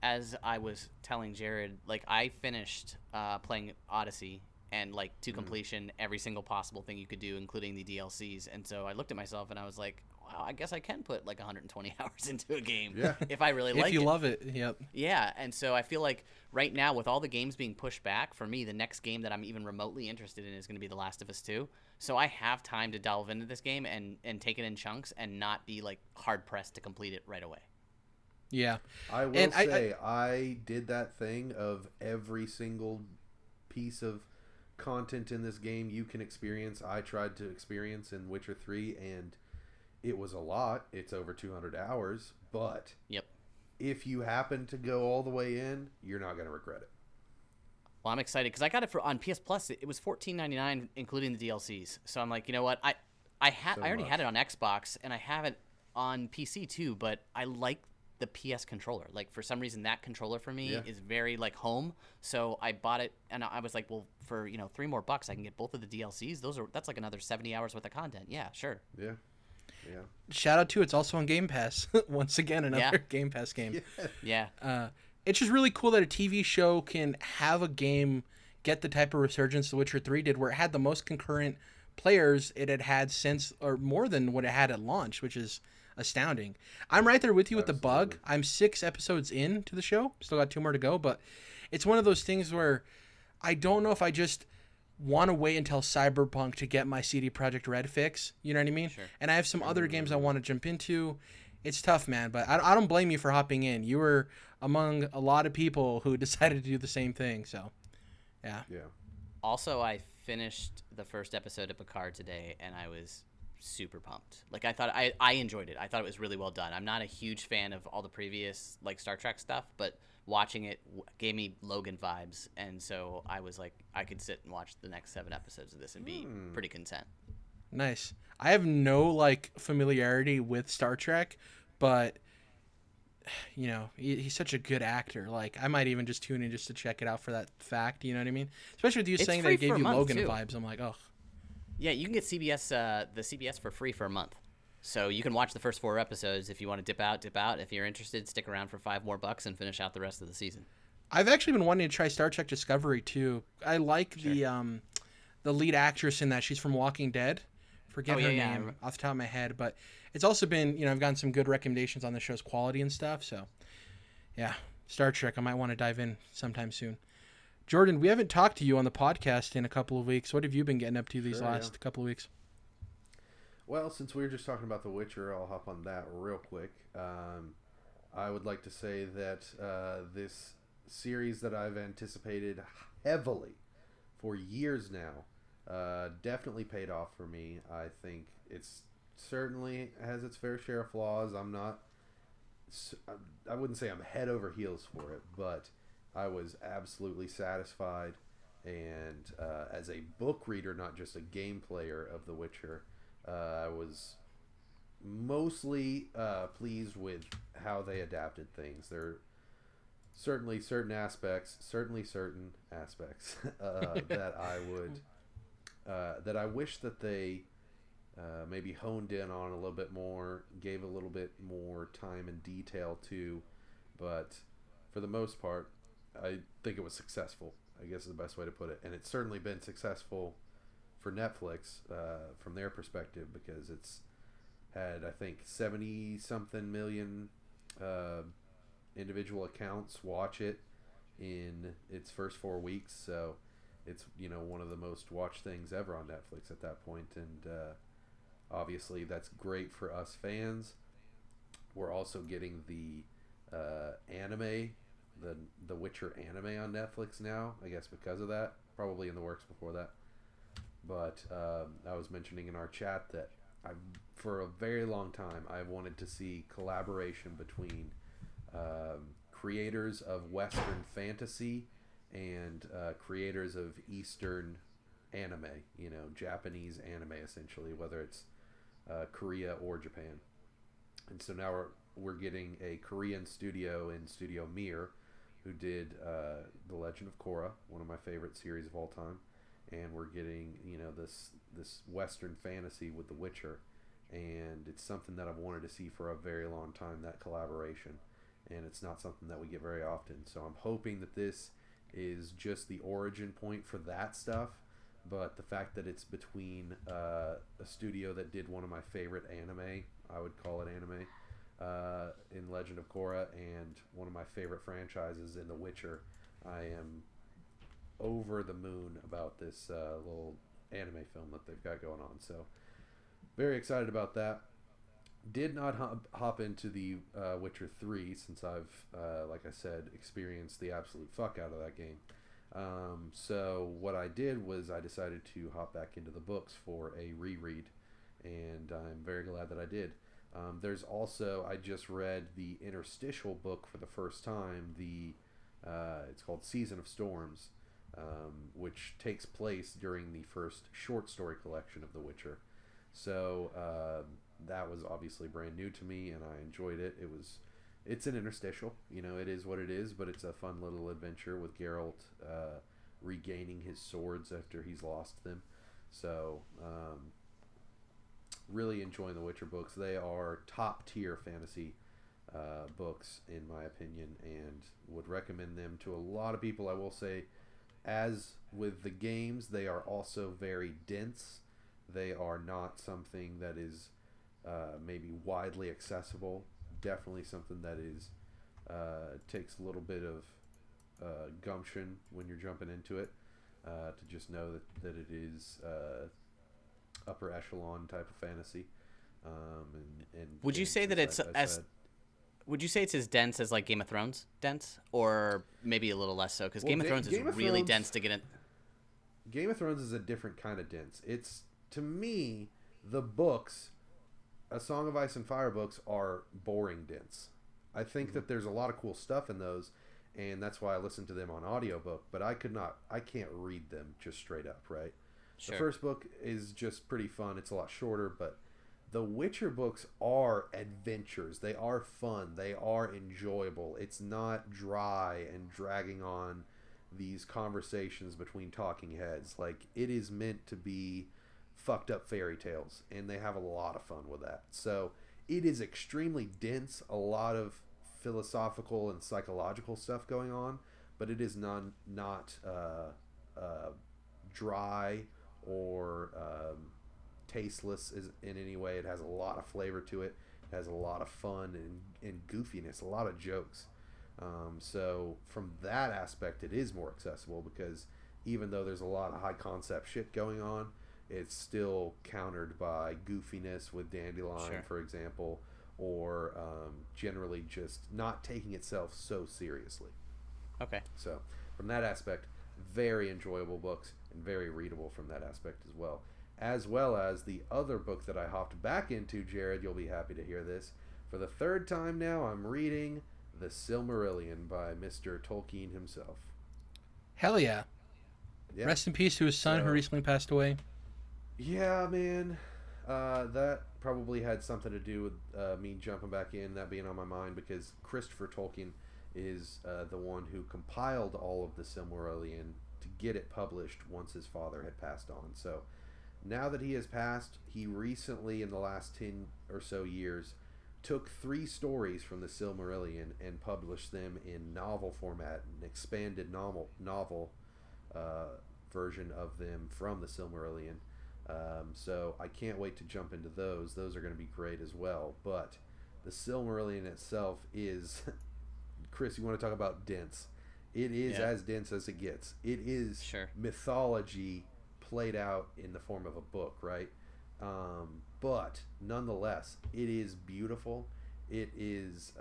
as I was telling Jerrad, like, I finished playing Odyssey and like to completion every single possible thing you could do, including the DLCs. And so I looked at myself and I was like, wow, I guess I can put like 120 hours into a game if I really like it. If you love it, yep. Yeah, and so I feel like right now with all the games being pushed back, for me, the next game that I'm even remotely interested in is going to be The Last of Us 2. So I have time to delve into this game and take it in chunks and not be like hard-pressed to complete it right away. Yeah. I will say, I did that thing of every single piece of content in this game you can experience. I tried to experience in Witcher 3, and it was a lot. It's over 200 hours, but if you happen to go all the way in, you're not going to regret it. Well, I'm excited because I got it on PS Plus. It was $14.99, including the DLCs. So I'm like, you know what? I already had it on Xbox, and I have it on PC too. But I like the PS controller. Like, for some reason, that controller for me is very like home. So I bought it, and I was like, well, for $3 more, I can get both of the DLCs. That's like another 70 hours worth of content. Yeah, sure. Yeah. Shout out to it's also on Game Pass. Once again, another Game Pass game. Yeah. It's just really cool that a TV show can have a game get the type of resurgence The Witcher 3 did, where it had the most concurrent players it had since, or more than what it had at launch, which is astounding. I'm right there with you with the bug. I'm 6 episodes into the show. Still got 2 more to go, but it's one of those things where I don't know if I just want to wait until Cyberpunk to get my CD Projekt Red fix. You know what I mean? Sure. And I have some other games I want to jump into. It's tough, man, but I don't blame you for hopping in. You were among a lot of people who decided to do the same thing, so yeah. Also, I finished the first episode of Picard today, and I was super pumped. Like, I thought I enjoyed it. I thought it was really well done. I'm not a huge fan of all the previous like Star Trek stuff, but watching it gave me Logan vibes, and so I was like, I could sit and watch the next 7 episodes of this and be pretty content. Nice. I have no like familiarity with Star Trek, but he's such a good actor. Like, I might even just tune in just to check it out for that fact. You know what I mean? Especially with you saying that it gave you Logan vibes. I'm like, oh. Yeah, you can get the CBS for free for a month. So you can watch the first 4 episodes. If you want to dip out. If you're interested, stick around for $5 more and finish out the rest of the season. I've actually been wanting to try Star Trek Discovery too. I like the lead actress in that. She's from Walking Dead. Forget her name off the top of my head, but it's also been, I've gotten some good recommendations on the show's quality and stuff. So yeah, Star Trek, I might want to dive in sometime soon. Jordan, we haven't talked to you on the podcast in a couple of weeks. What have you been getting up to these last couple of weeks? Well, since we were just talking about The Witcher, I'll hop on that real quick. I would like to say that this series that I've anticipated heavily for years now. Definitely paid off for me. I think it's certainly has its fair share of flaws. I wouldn't say I'm head over heels for it, but I was absolutely satisfied. And as a book reader, not just a game player of The Witcher, I was mostly pleased with how they adapted things. There are certainly certain aspects that I wish that they maybe honed in on a little bit more, gave a little bit more time and detail to, but for the most part, I think it was successful, I guess is the best way to put it. And it's certainly been successful for Netflix from their perspective, because it's had, I think, 70-something million individual accounts watch it in its first 4 weeks. So it's, one of the most watched things ever on Netflix at that point. And obviously that's great for us fans. We're also getting the anime, the Witcher anime on Netflix now, I guess because of that. Probably in the works before that. But I was mentioning in our chat that for a very long time, I've wanted to see collaboration between creators of Western fantasy and creators of Eastern anime, Japanese anime essentially, whether it's Korea or Japan. And so now we're getting a Korean studio in Studio Mir, who did The Legend of Korra, one of my favorite series of all time, and we're getting this Western fantasy with The Witcher, and it's something that I've wanted to see for a very long time, that collaboration, and it's not something that we get very often. So I'm hoping that this is just the origin point for that stuff, but the fact that it's between a studio that did one of my favorite anime, I would call it anime, in Legend of Korra, and one of my favorite franchises in The Witcher, I am over the moon about this little anime film that they've got going on. So very excited about that. Did not hop into the Witcher 3 since I've, like I said, experienced the absolute fuck out of that game. So what I did was I decided to hop back into the books for a reread, and I'm very glad that I did. There's also, I just read the interstitial book for the first time. It's called Season of Storms, which takes place during the first short story collection of The Witcher. So that was obviously brand new to me, and I enjoyed it. It's an interstitial, it is what it is, but it's a fun little adventure with Geralt regaining his swords after he's lost them. So really enjoying the Witcher books. They are top tier fantasy books in my opinion, and would recommend them to a lot of people. I will say, as with the games, they are also very dense. They are not something that is maybe widely accessible. Definitely something that is takes a little bit of gumption when you're jumping into it, to just know that it is upper echelon type of fantasy. And would you say that it's would you say it's as dense as like Game of Thrones dense, or maybe a little less so? Because Game of Thrones is really dense to get in. Game of Thrones is a different kind of dense. It's, to me, the books, A Song of Ice and Fire books, are boring dense. I think that there's a lot of cool stuff in those, and that's why I listen to them on audiobook, but I can't read them just straight up, right? Sure. The first book is just pretty fun. It's a lot shorter, but the Witcher books are adventures. They are fun. They are enjoyable. It's not dry and dragging on these conversations between talking heads. Like, it is meant to be fucked up fairy tales, and they have a lot of fun with that. So it is extremely dense, a lot of philosophical and psychological stuff going on, but it is not dry or tasteless in any way. It has a lot of flavor to it. It has a lot of fun and goofiness, a lot of jokes. So from that aspect, it is more accessible, because even though there's a lot of high concept shit going on, it's still countered by goofiness with Dandelion, sure, for example, or generally just not taking itself so seriously. Okay. So from that aspect, very enjoyable books and very readable from that aspect as well. As well as the other book that I hopped back into, Jerrad, you'll be happy to hear this. For the third time now, I'm reading The Silmarillion by Mr. Tolkien himself. Hell yeah. Yeah. Rest in peace to his son who recently passed away. Yeah, man. That probably had something to do with me jumping back in, that being on my mind, because Christopher Tolkien is the one who compiled all of the Silmarillion to get it published once his father had passed on. So now that he has passed, he recently, in the last 10 or so years, took 3 stories from the Silmarillion and published them in novel format, an expanded novel version of them from the Silmarillion. So I can't wait to jump into those. Those are going to be great as well. But the Silmarillion itself is, Chris, you want to talk about dense? It is as dense as it gets. It is mythology played out in the form of a book, right? But nonetheless, it is beautiful. It is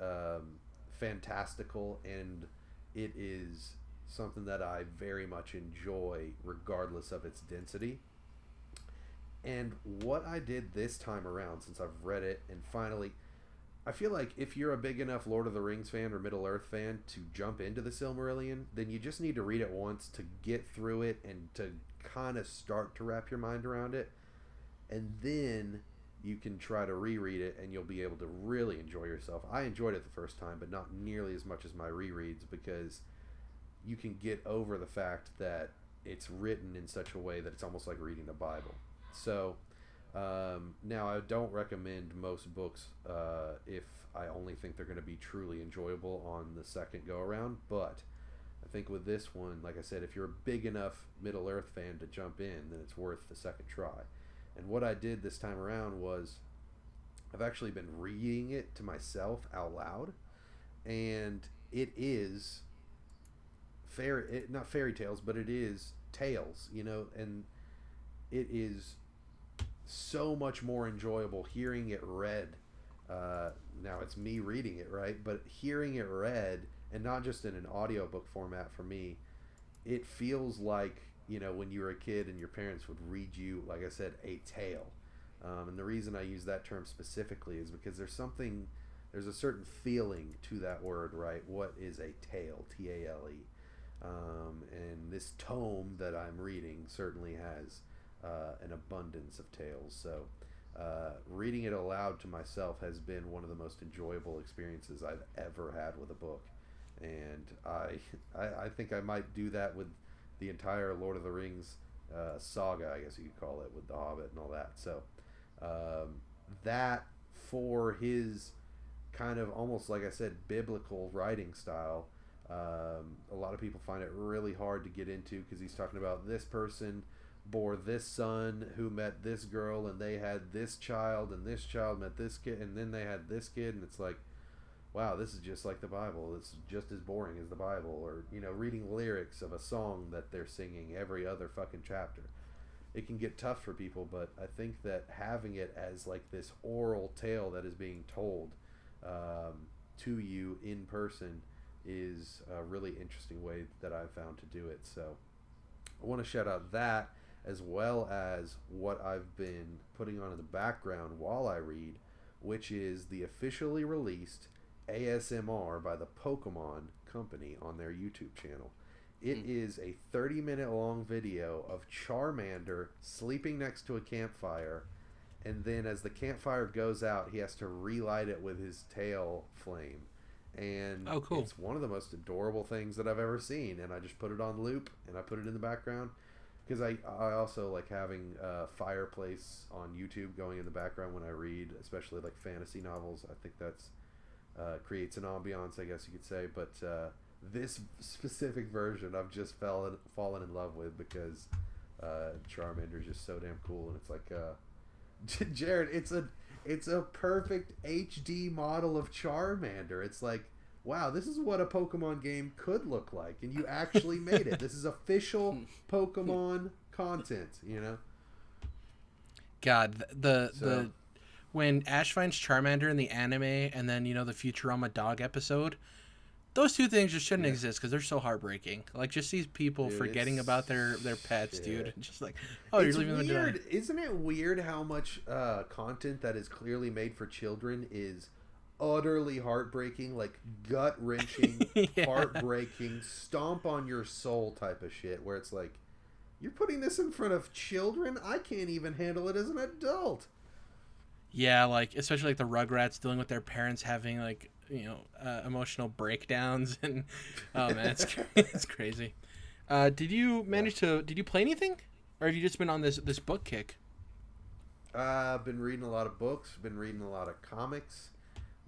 fantastical, and it is something that I very much enjoy regardless of its density. And what I did this time around, since I've read it and finally, I feel like if you're a big enough Lord of the Rings fan or Middle-earth fan to jump into the Silmarillion, then you just need to read it once to get through it and to kind of start to wrap your mind around it. And then you can try to reread it and you'll be able to really enjoy yourself. I enjoyed it the first time, but not nearly as much as my rereads, because you can get over the fact that it's written in such a way that it's almost like reading the Bible. So now I don't recommend most books if I only think they're going to be truly enjoyable on the second go around, but I think with this one, like I said, if you're a big enough Middle-earth fan to jump in, then it's worth the second try. And what I did this time around was I've actually been reading it to myself out loud, and it is not fairy tales, but it is tales, and it is so much more enjoyable hearing it read. Now it's me reading it, right? But hearing it read, and not just in an audiobook format for me, it feels like, when you were a kid and your parents would read you, like I said, a tale. And the reason I use that term specifically is because there's a certain feeling to that word, right? What is a tale? T-A-L-E. And this tome that I'm reading certainly has an abundance of tales. So reading it aloud to myself has been one of the most enjoyable experiences I've ever had with a book. And I think I might do that with the entire Lord of the Rings saga, I guess you could call it, with The Hobbit and all that. So that, for his kind of almost, like I said, biblical writing style, a lot of people find it really hard to get into, because he's talking about this person bore this son who met this girl, and they had this child, and this child met this kid, and then they had this kid, and it's like, wow, this is just like the Bible. It's just as boring as the Bible. Or, reading lyrics of a song that they're singing every other fucking chapter. It can get tough for people, but I think that having it as like this oral tale that is being told to you in person is a really interesting way that I've found to do it. So I want to shout out that, as well as what I've been putting on in the background while I read, which is the officially released ASMR by the Pokemon Company on their YouTube channel. It is a 30-minute long video of Charmander sleeping next to a campfire, and then as the campfire goes out, he has to relight it with his tail flame. And cool. It's one of the most adorable things that I've ever seen, and I just put it on loop, and I put it in the background, because I also like having a fireplace on YouTube going in the background when I read, especially like fantasy novels. I think that's creates an ambiance, I guess you could say. But this specific version I've just fallen in love with, because Charmander is just so damn cool. And it's like Jerrad, it's a perfect HD model of Charmander. It's like, wow, this is what a Pokemon game could look like, and you actually made it. This is official Pokemon content, God, the when Ash finds Charmander in the anime, and then the Futurama dog episode, those two things just shouldn't exist because they're so heartbreaking. Like, just these people Dude, forgetting it's about their pets, shit. dude. Just like, oh, you're It's leaving them to weird. die. Isn't it weird how much content that is clearly made for children is utterly heartbreaking, like gut-wrenching, Yeah. heartbreaking, stomp on your soul type of shit, where it's like, you're putting this in front of children? I can't even handle it as an adult. Yeah, like, especially like the Rugrats dealing with their parents having like, emotional breakdowns, and oh man, it's crazy. Did you play anything, or have you just been on this book kick? I've been reading a lot of books, been reading a lot of comics,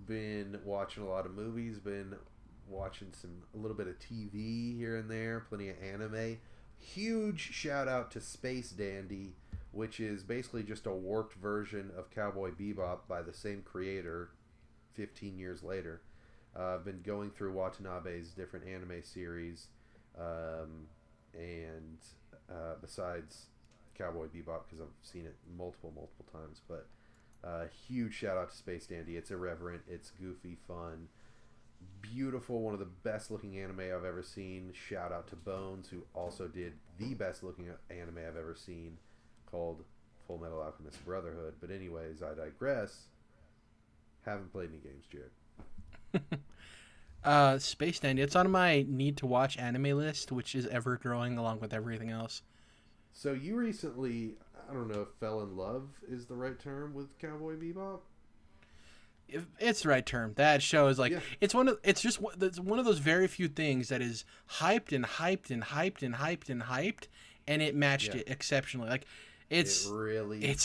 been watching a lot of movies, been watching a little bit of TV here and there, plenty of anime. Huge shout out to Space Dandy, which is basically just a warped version of Cowboy Bebop by the same creator 15 years later. I've been going through Watanabe's different anime series, and besides Cowboy Bebop, because I've seen it multiple times, but huge shout out to Space Dandy. It's irreverent, it's goofy, fun, beautiful, one of the best looking anime I've ever seen. Shout out to Bones, who also did the best looking anime I've ever seen, called Full Metal Alchemist Brotherhood. But anyways, I digress. Haven't played any games, Jared. Space Dandy. It's on my need to watch anime list, which is ever growing along with everything else. So you recently, I don't know if fell in love is the right term with Cowboy Bebop. It's the right term. That show is like, Yeah. it's one of those very few things that is hyped and hyped and hyped and hyped and hyped, and it matched it exceptionally. Like, it's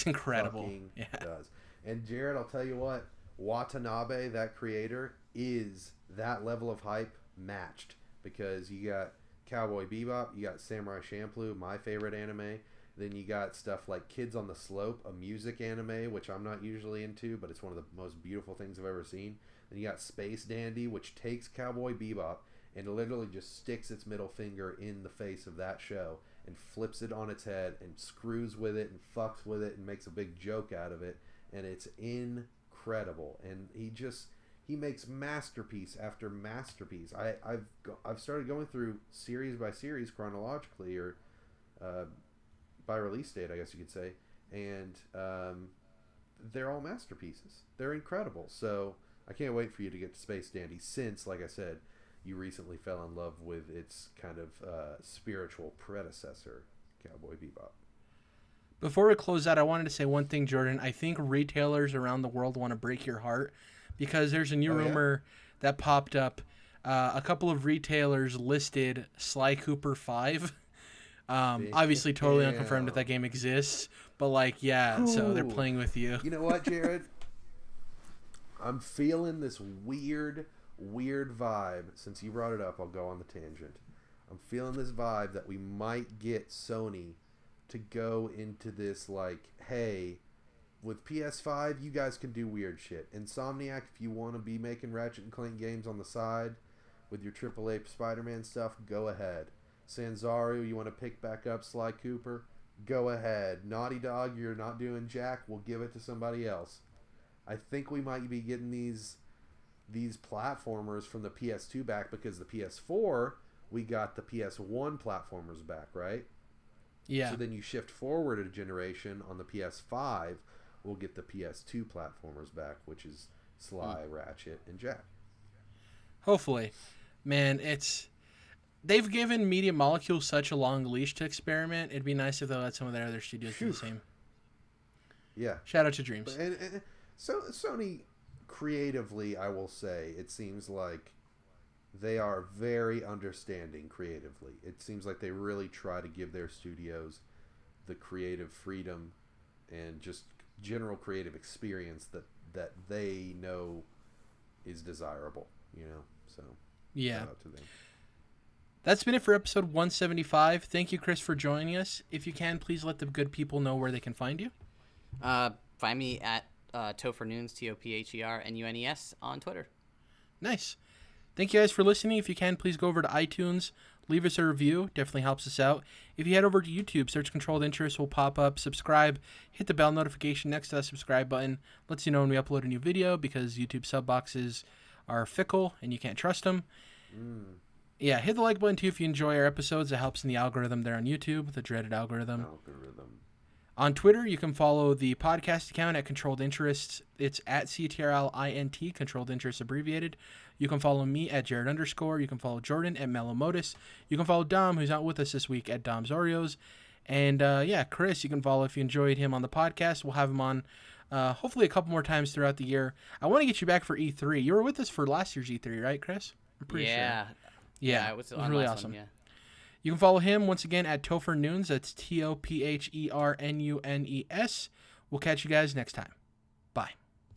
incredible. Fucking does. And Jared, I'll tell you what, Watanabe, that creator, is that level of hype matched, because you got Cowboy Bebop, you got Samurai Champloo, my favorite anime. Then you got stuff like Kids on the Slope, a music anime, which I'm not usually into, but it's one of the most beautiful things I've ever seen. Then you got Space Dandy, which takes Cowboy Bebop and literally just sticks its middle finger in the face of that show and flips it on its head and screws with it and fucks with it and makes a big joke out of it. And it's incredible. And he makes masterpiece after masterpiece. I've started going through series by series chronologically, or by release date, I guess you could say, and they're all masterpieces. They're incredible. So I can't wait for you to get to Space Dandy, since, like I said, you recently fell in love with its kind of spiritual predecessor, Cowboy Bebop. Before we close out, I wanted to say one thing, Jordan. I think retailers around the world want to break your heart, because there's a new rumor that popped up. A couple of retailers listed Sly Cooper 5. Obviously totally unconfirmed that game exists, but so they're playing with you. You know what, Jared? I'm feeling this weird vibe. Since you brought it up, I'll go on the tangent. I'm feeling this vibe that we might get Sony to go into this, like, hey, with PS5, you guys can do weird shit. Insomniac, if you want to be making Ratchet and Clank games on the side with your AAA Spider-Man stuff, go ahead. Sanzaru, you want to pick back up Sly Cooper? Go ahead. Naughty Dog, you're not doing jack. We'll give it to somebody else. I think we might be getting these platformers from the PS2 back, because the PS4, we got the PS1 platformers back, right? Yeah. So then you shift forward a generation on the PS5, we'll get the PS2 platformers back, which is Sly, Ratchet, and Jack. Hopefully. Man, they've given Media Molecule such a long leash to experiment. It'd be nice if they let some of their other studios do the same. Yeah. Shout out to Dreams. So Sony, creatively, I will say, it seems like they are very understanding creatively. It seems like they really try to give their studios the creative freedom and just general creative experience that they know is desirable, So shout out to them. That's been it for episode 175. Thank you, Chris, for joining us. If you can, please let the good people know where they can find you. Find me at TopherNunes, TopherNunes on Twitter. Nice. Thank you guys for listening. If you can, please go over to iTunes, leave us a review. Definitely helps us out. If you head over to YouTube, search Controlled Interest will pop up. Subscribe. Hit the bell notification next to that subscribe button. Lets you know when we upload a new video, because YouTube sub boxes are fickle and you can't trust them. Yeah, hit the like button too if you enjoy our episodes. It helps in the algorithm there on YouTube, the dreaded algorithm. On Twitter, you can follow the podcast account at Controlled Interests. It's at CTRLINT, Controlled Interests abbreviated. You can follow me at Jerrad_. You can follow Jordan at Melomodus. You can follow Dom, who's not with us this week, at Dom's Oreos. And Chris, you can follow if you enjoyed him on the podcast. We'll have him on hopefully a couple more times throughout the year. I want to get you back for E3. You were with us for last year's E3, right, Chris? I'm pretty sure. Yeah, it was really awesome. One, yeah. You can follow him once again at TopherNunes. That's TOPHERNUNES. We'll catch you guys next time.